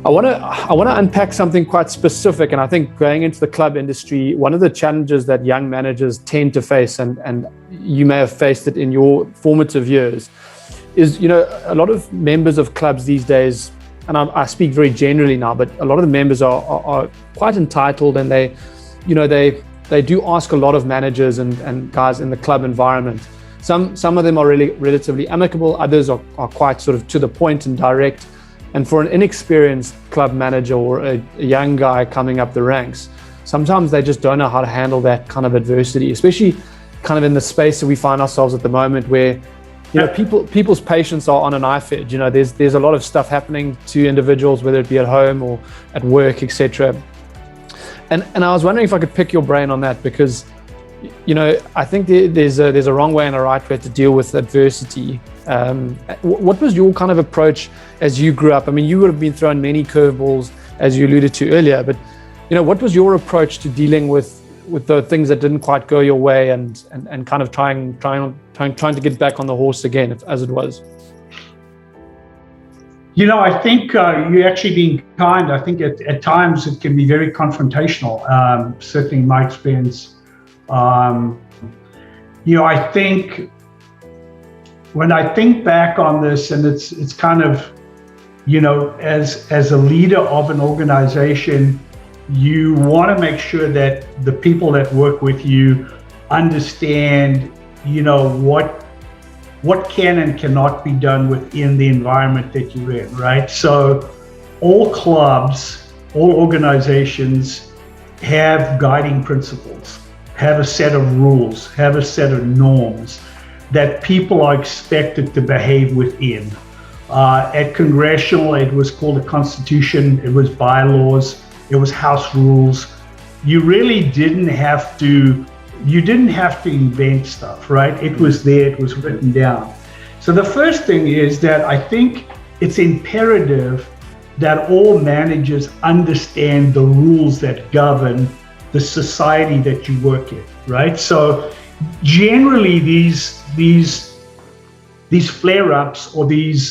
I want to unpack something quite specific, and I think going into the club industry, one of the challenges that young managers tend to face, and you may have faced it in your formative years, is a lot of members of clubs these days, and I speak very generally now, but a lot of the members are quite entitled, and they do ask a lot of managers and guys in the club environment. Some of them are really relatively amicable, others are quite sort of to the point and direct. And for an inexperienced club manager or a young guy coming up the ranks, sometimes they just don't know how to handle that kind of adversity, especially kind of in the space that we find ourselves at the moment, where people's patience are on a knife edge. There's a lot of stuff happening to individuals, whether it be at home or at work, etc. And I was wondering if I could pick your brain on that, because I think there's a wrong way and a right way to deal with adversity. What was your kind of approach as you grew up? I mean, you would have been thrown many curveballs, as you alluded to earlier, but what was your approach to dealing with the things that didn't quite go your way, and kind of trying to get back on the horse again, as it was? I think you're actually being kind. I think at times it can be very confrontational. Certainly in my experience. I think when I think back on this, and it's kind of, as a leader of an organization, you want to make sure that the people that work with you understand, what can and cannot be done within the environment that you're in, right? So all clubs, all organizations have guiding principles, have a set of rules, have a set of norms that people are expected to behave within. At Congressional, it was called a constitution, it was bylaws, it was house rules. You really didn't have to invent stuff, right? It was there, it was written down. So the first thing is that I think it's imperative that all managers understand the rules that govern the society that you work in, right? So generally these flare-ups or these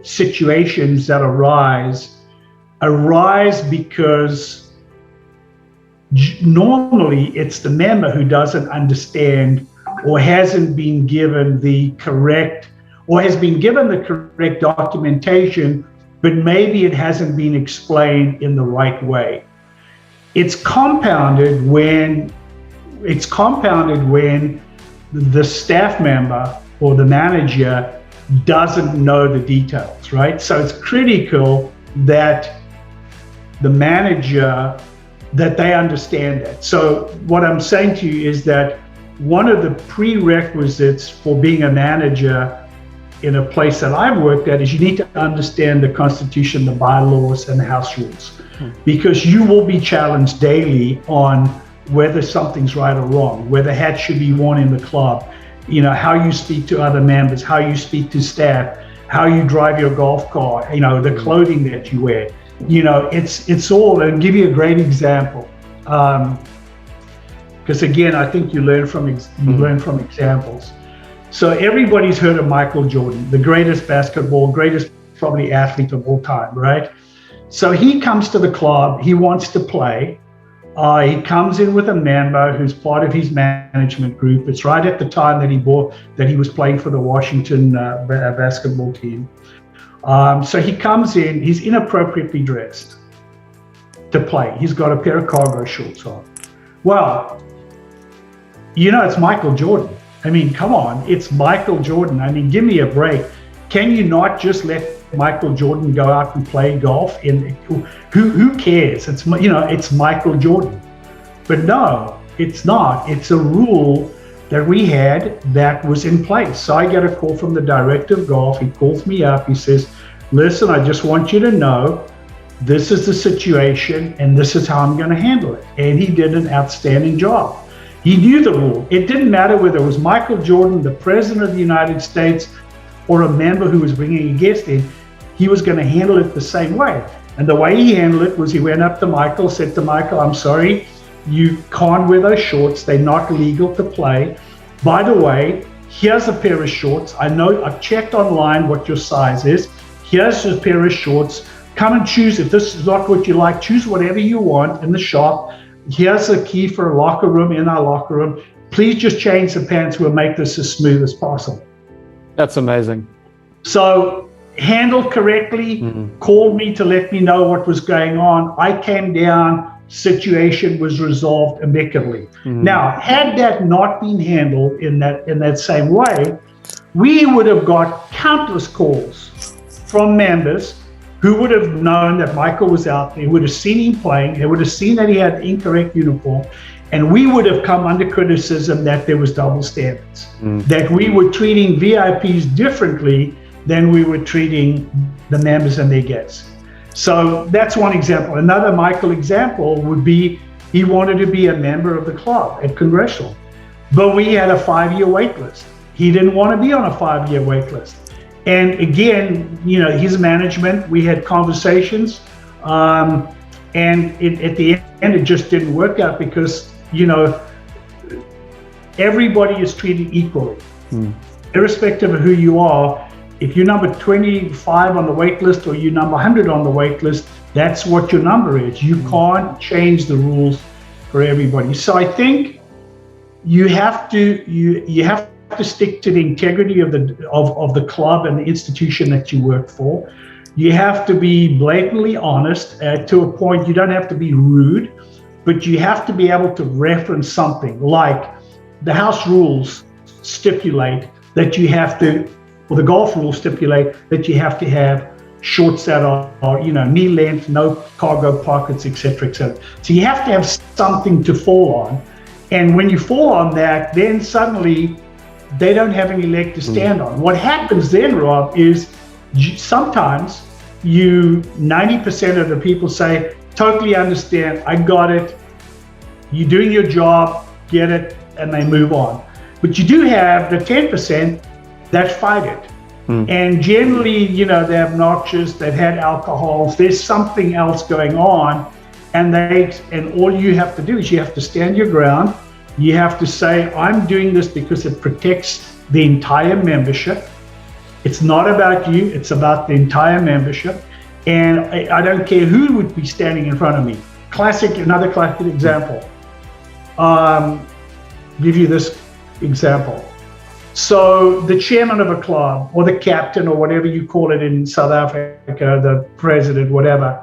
situations that arise because normally it's the member who doesn't understand or hasn't been given the correct, or has been given the correct documentation, but maybe it hasn't been explained in the right way. It's compounded when the staff member or the manager doesn't know the details, right? So it's critical that the manager, that they understand that. So what I'm saying to you is that one of the prerequisites for being a manager in a place that I've worked at is you need to understand the Constitution, the bylaws, and the house rules, because you will be challenged daily on whether something's right or wrong, whether hats should be worn in the club, how you speak to other members, how you speak to staff, how you drive your golf cart, the clothing that you wear. It's all, and give you a great example. Because again, I think you learn from examples. So everybody's heard of Michael Jordan, the greatest greatest probably athlete of all time, right? So he comes to the club, he wants to play. He comes in with a member who's part of his management group. It's right at the time that he was playing for the Washington basketball team. So he comes in, he's inappropriately dressed to play. He's got a pair of cargo shorts on. Well, it's Michael Jordan. I mean, come on, it's Michael Jordan. I mean, give me a break. Can you not just let Michael Jordan go out and play golf? Who cares? It's Michael Jordan. But no, it's not. It's a rule that we had that was in place. So I get a call from the director of golf. He calls me up. He says, listen, I just want you to know this is the situation and this is how I'm going to handle it. And he did an outstanding job. He knew the rule. It didn't matter whether it was Michael Jordan, the president of the United States, or a member who was bringing a guest in. He was going to handle it the same way. And the way he handled it was he went up to Michael, said to Michael, I'm sorry, you can't wear those shorts. They're not legal to play. By the way, here's a pair of shorts. I know I've checked online what your size is. Here's a pair of shorts. come and choose. If this is not what you like, choose whatever you want in the shop. Here's the key for a locker room in our locker room. Please just change the pants. We'll make this as smooth as possible. That's amazing. So handled correctly, called me to let me know what was going on. I came down, situation was resolved amicably. Now, had that not been handled in that same way, we would have got countless calls from members who would have known that Michael was out there, would have seen him playing, they would have seen that he had the incorrect uniform, and we would have come under criticism that there was double standards, that we were treating VIPs differently than we were treating the members and their guests. So that's one example. Another Michael example would be he wanted to be a member of the club at Congressional, but we had a 5-year wait list. He didn't want to be on a 5-year wait list. And again, his management, we had conversations, and at the end, it just didn't work out because, everybody is treated equally, irrespective of who you are. If you're number 25 on the wait list or you're number 100 on the wait list, that's what your number is. You can't change the rules for everybody. So I think you have to stick to the integrity of the club and the institution that you work for. You have to be blatantly honest to a point. You don't have to be rude, but you have to be able to reference something like the house rules stipulate that you have to, or the golf rules stipulate that you have to have shorts that are knee length, no cargo pockets, etc., etc. So you have to have something to fall on. And when you fall on that, then suddenly they don't have any leg to stand on. What happens then, Rob, is sometimes 90% of the people say, totally understand, I got it, you're doing your job, get it, and they move on. But you do have the 10% that fight it. And generally, they're obnoxious, they've had alcohols, there's something else going on, and all you have to do is you have to stand your ground. You have to say, I'm doing this because it protects the entire membership. It's not about you, it's about the entire membership. And I don't care who would be standing in front of me. Another classic example. Give you this example. So the chairman of a club, or the captain, or whatever you call it in South Africa, the president, whatever,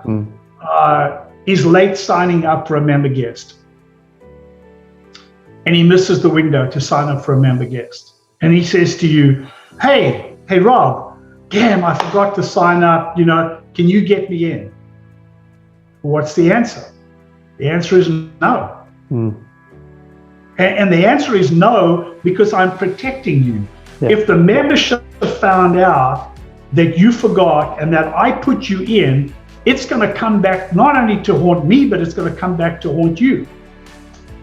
is late signing up for a member guest. And he misses the window to sign up for a member guest. And he says to you, hey Rob, damn, I forgot to sign up, can you get me in? What's the answer? The answer is no. And the answer is no, because I'm protecting you. Yeah. If the membership found out that you forgot and that I put you in, it's going to come back not only to haunt me, but it's going to come back to haunt you.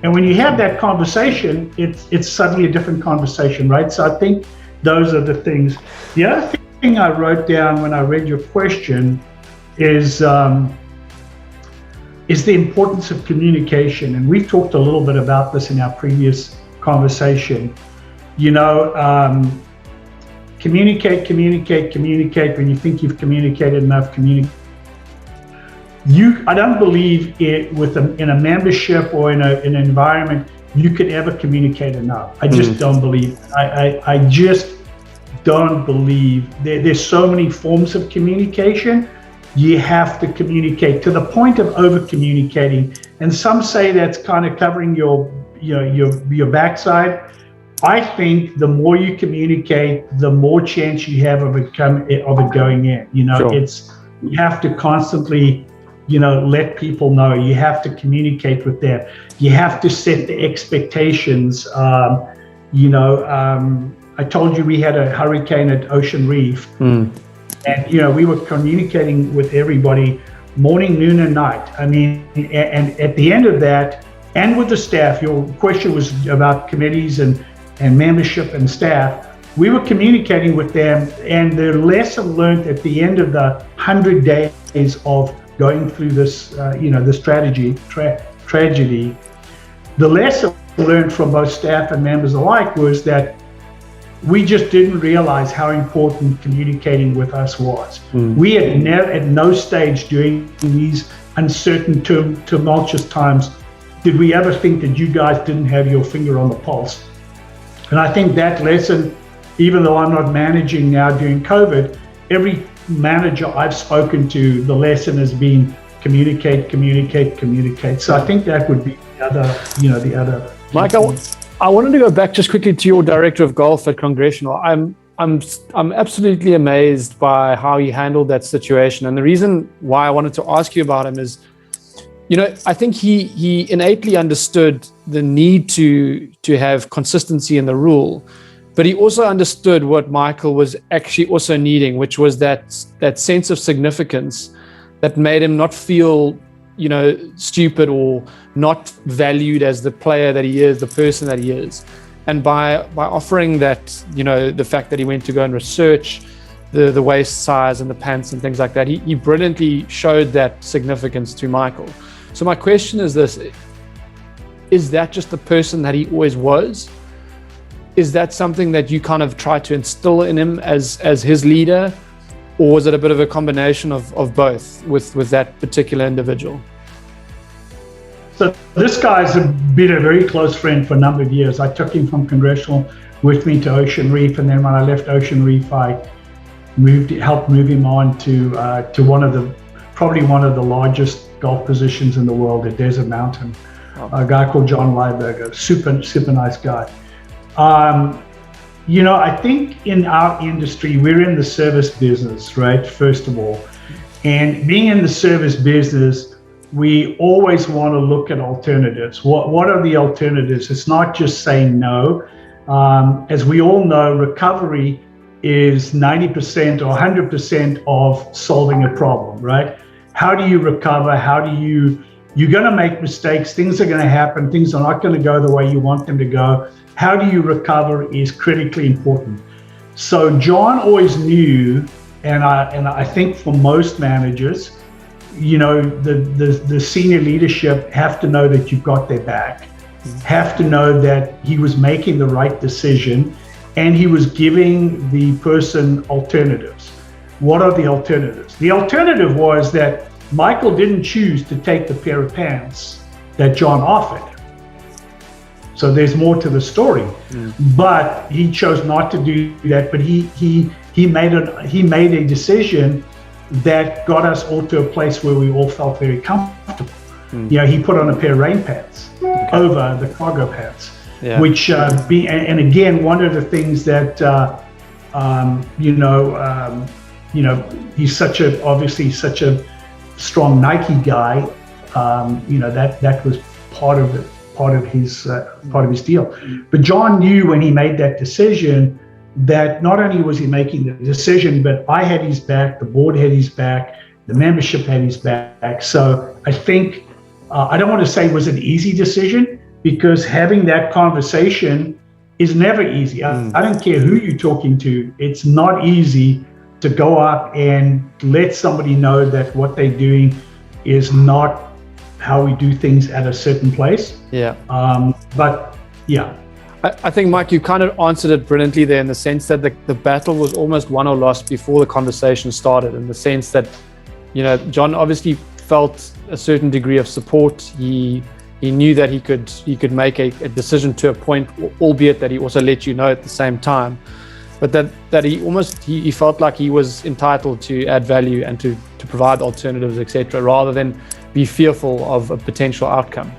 And when you have that conversation, it's suddenly a different conversation, right? So I think those are the things. The other thing I wrote down when I read your question is the importance of communication. And we've talked a little bit about this in our previous conversation. Communicate. When you think you've communicated enough, communicate. I don't believe in a membership or in an environment you could ever communicate enough. I just don't believe. I just don't believe. There's so many forms of communication. You have to communicate to the point of over communicating. And some say that's kind of covering your backside. I think the more you communicate, the more chance you have of it going in. Sure. You have to constantly let people know. You have to communicate with them. You have to set the expectations. I told you we had a hurricane at Ocean Reef, and we were communicating with everybody morning, noon, and night. I mean, and at the end of that, and with the staff, your question was about committees and membership and staff. We were communicating with them, and the lesson learned at the end of the 100 days of going through this, this tragedy, the lesson learned from both staff and members alike was that we just didn't realize how important communicating with us was. We had never, at no stage during these uncertain, tumultuous times, did we ever think that you guys didn't have your finger on the pulse. And I think that lesson, even though I'm not managing now during COVID, every manager I've spoken to, the lesson has been communicate. So I think that would be the other. Mike, I wanted to go back just quickly to your director of golf at Congressional. I'm absolutely amazed by how he handled that situation. And the reason why I wanted to ask you about him is, I think he innately understood the need to have consistency in the rule, but he also understood what Michael was actually also needing, which was that sense of significance that made him not feel, stupid or not valued as the player that he is, the person that he is. And by offering that, the fact that he went to go and research the waist size and the pants and things like that, he brilliantly showed that significance to Michael. So my question is this: is that just the person that he always was? Is that something that you kind of try to instill in him as his leader? Or was it a bit of a combination of both with that particular individual? So this guy's been a very close friend for a number of years. I took him from Congressional with me to Ocean Reef, and then when I left Ocean Reef, I helped move him on to probably one of the largest golf positions in the world at Desert Mountain. A guy called John Lieberger, super nice guy. I think in our industry, we're in the service business, right? First of all, and being in the service business, we always want to look at alternatives. What are the alternatives? It's not just saying no. As we all know, recovery is 90% or 100% of solving a problem, right? How do you recover? You're going to make mistakes. Things are going to happen. Things are not going to go the way you want them to go. How do you recover is critically important. So John always knew, and I think for most managers, the senior leadership have to know that you've got their back, have to know that he was making the right decision, and he was giving the person alternatives. What are the alternatives? The alternative was that Michael didn't choose to take the pair of pants that John offered. So there's more to the story, but he chose not to do that. But he made a decision that got us all to a place where we all felt very comfortable. He put on a pair of rain pants over the cargo pants, which and again, one of the things that he's obviously such a strong Nike guy. That was part of his deal. But John knew when he made that decision that not only was he making the decision, but I had his back, the board had his back, the membership had his back. So I think, I don't want to say it was an easy decision, because having that conversation is never easy. I don't care who you're talking to. It's not easy to go up and let somebody know that what they're doing is not how we do things at a certain place. I think, Mike, you kind of answered it brilliantly there, in the sense that the battle was almost won or lost before the conversation started, in the sense that, John obviously felt a certain degree of support. He knew that he could make a decision to a point, albeit that he also let you know at the same time, but that he felt like he was entitled to add value and to provide alternatives, etc., rather than be fearful of a potential outcome.